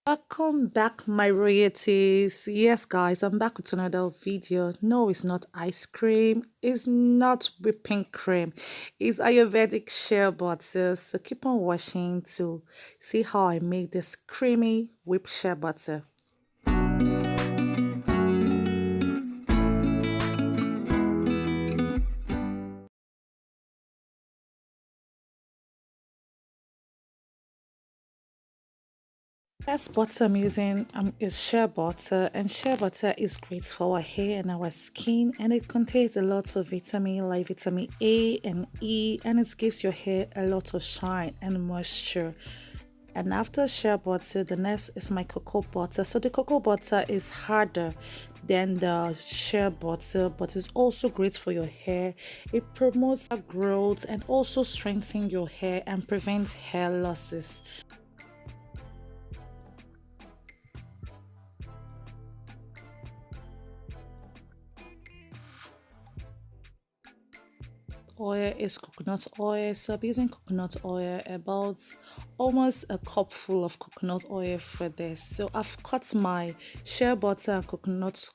Welcome back, my royalties. Yes, guys, I'm back with another video. No, it's not ice cream, it's not whipping cream, it's Ayurvedic shea butter. So keep on watching to see how I make this creamy whipped shea butter. First butter I'm using is shea butter, and shea butter is great for our hair and our skin, and it contains a lot of vitamin like vitamin A and E, and it gives your hair a lot of shine and moisture. And after shea butter, the next is my cocoa butter. So the cocoa butter is harder than the shea butter, but it's also great for your hair. It promotes growth and also strengthens your hair and prevents hair losses. Oil is coconut oil, so I'm using coconut oil, about almost a cup full of coconut oil for this. So I've cut my shea butter and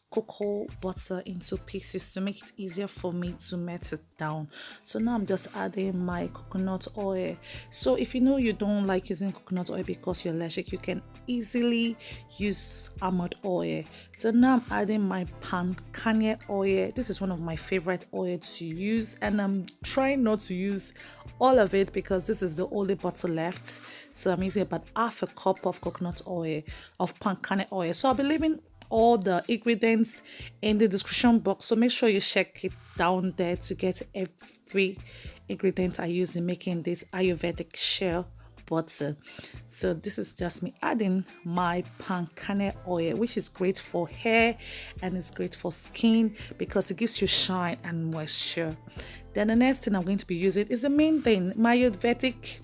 cocoa butter into pieces to make it easier for me to melt it down. So now I'm just adding my coconut oil. So if you know you don't like using coconut oil because you're allergic, you can easily use almond oil. So now I'm adding my palm kernel oil. This is one of my favorite oil to use, and I'm trying not to use all of it because this is the only bottle left. So I'm using about half a cup of coconut oil, of palm kernel oil. So I'll be leaving all the ingredients in the description box, so make sure you check it down there to get every ingredient I use in making this Ayurvedic shea butter. So this is just me adding my palm kernel oil, which is great for hair and it's great for skin because it gives you shine and moisture. Then the next thing I'm going to be using is the main thing, my Ayurvedic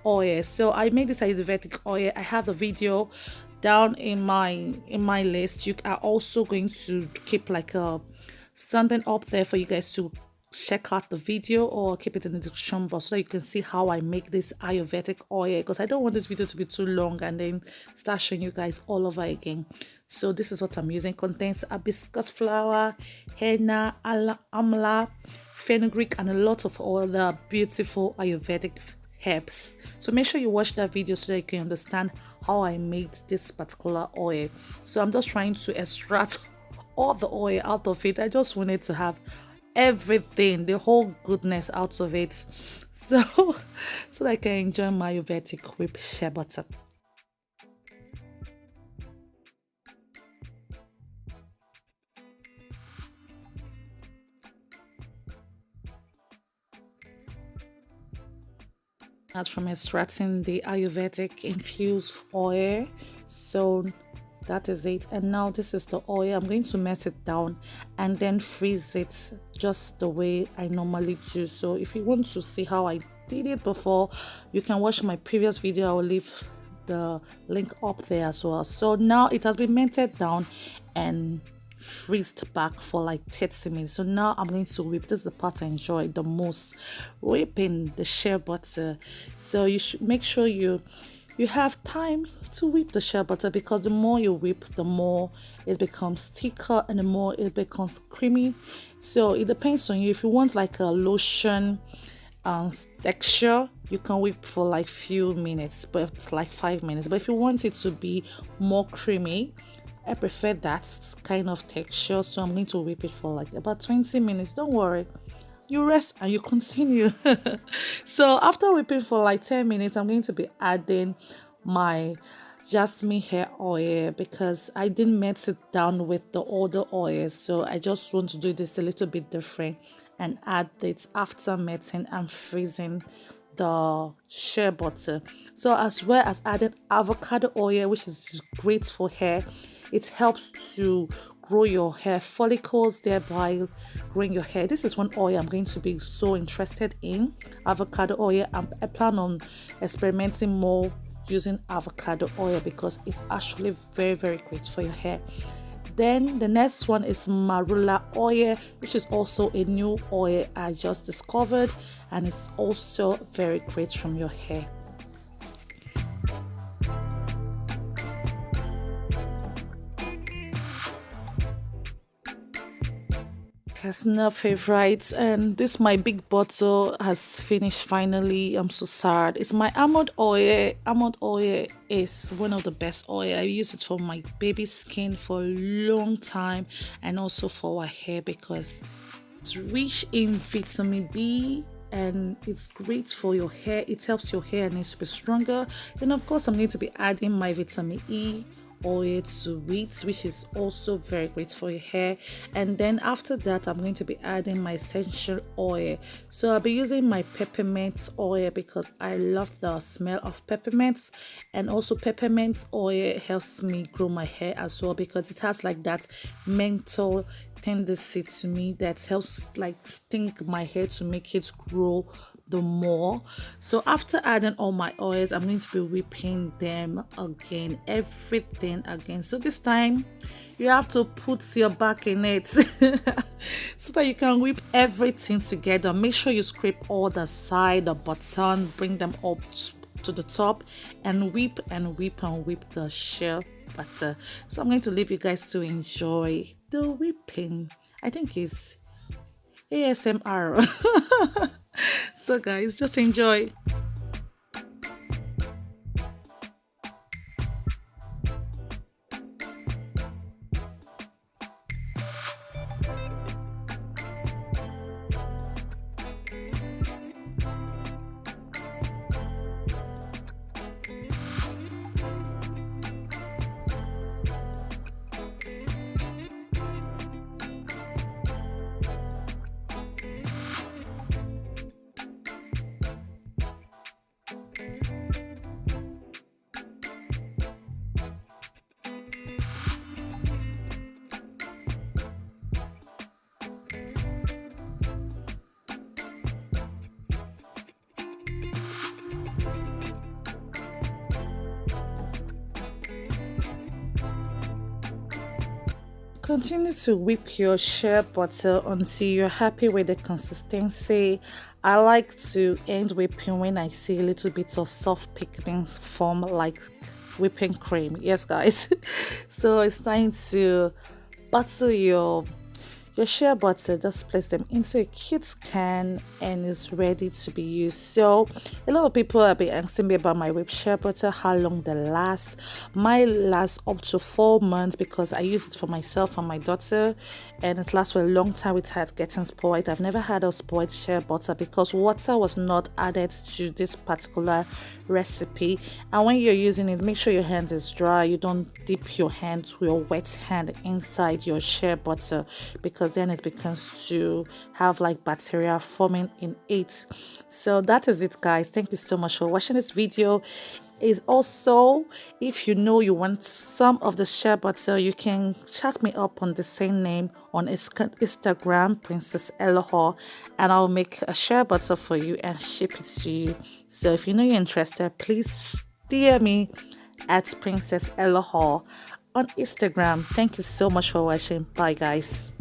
oil. So I made this Ayurvedic oil. I have the video down in my list. You are also going to keep like something up there for you guys to check out the video, or keep it in the description box so that you can see how I make this Ayurvedic oil, because I don't want this video to be too long and then start showing you guys all over again. So this is what I'm using. Contains hibiscus flower, henna, amla, fenugreek, and a lot of other beautiful Ayurvedic herbs. So make sure you watch that video so that you can understand how I made this particular oil. So I'm just trying to extract all the oil out of it. I just wanted to have everything, the whole goodness out of it, so that I can enjoy my Ayurvedic whipped shea butter. That's from extracting the Ayurvedic infused oil. So that is it, and now this is the oil. I'm going to melt it down and then freeze it just the way I normally do. So if you want to see how I did it before, you can watch my previous video. I will leave the link up there as well. So now it has been melted down and freezed back for like 30 minutes. So now I'm going to whip. This is the part I enjoy the most, whipping the shea butter. So you should make sure you have time to whip the shea butter, because the more you whip, the more it becomes thicker and the more it becomes creamy. So it depends on you. If you want like a lotion texture, you can whip for like few minutes, but it's like 5 minutes. But if you want it to be more creamy, I prefer that kind of texture, so I'm going to whip it for like about 20 minutes. Don't worry, you rest and you continue. So after whipping for like 10 minutes, I'm going to be adding my Jasmine hair oil, because I didn't mix it down with the other oils, so I just want to do this a little bit different and add it after melting and freezing the shea butter. So as well as adding avocado oil, which is great for hair. It helps to grow your hair follicles, thereby growing your hair. This is one oil I'm going to be so interested in, avocado oil. I plan on experimenting more using avocado oil because it's actually very, very great for your hair. Then the next one is Marula oil, which is also a new oil I just discovered, and it's also very great from your hair. personal favorite, and this my big bottle has finished finally. I'm so sad. It's my almond oil. Almond oil is one of the best oil. I use it for my baby skin for a long time, and also for our hair because it's rich in vitamin B and it's great for your hair. It helps your hair and it to be stronger. And of course, I'm going to be adding my vitamin E oil to it, which is also very great for your hair. And then after that, I'm going to be adding my essential oil. So I'll be using my peppermint oil because I love the smell of peppermints, and also peppermint oil helps me grow my hair as well because it has like that menthol tendency to me that helps like sting my hair to make it grow the more. So after adding all my oils, I'm going to be whipping them again, everything again. So this time you have to put your back in it so that you can whip everything together. Make sure you scrape all the side, the bottom, bring them up to the top, and whip and whip and whip the shea butter. So I'm going to leave you guys to enjoy the whipping. I think it's ASMR. So guys, just enjoy. Continue to whip your shea butter until you're happy with the consistency. I like to end whipping when I see a little bit of soft pigments form like whipping cream. Yes guys. So it's time to butter your shea butter. Just place them into a cute can and it's ready to be used. So a lot of people have been asking me about my whipped shea butter, how long they last. Mine lasts up to 4 months because I use it for myself and my daughter, and it lasts for a long time without getting spoiled. I've never had a spoiled shea butter because water was not added to this particular recipe. And when you're using it, make sure your hand is dry. You don't dip your hand, your wet hand, inside your shea butter because then it begins to have like bacteria forming in it. So that is it guys. Thank you so much for watching this video. Is also, if you know you want some of the shea butter, you can chat me up on the same name on Instagram, PRINCESSELOHO, and I'll make a shea butter for you and ship it to you. So if you know you're interested, please DM me at PRINCESSELOHO on Instagram. Thank you so much for watching. Bye guys.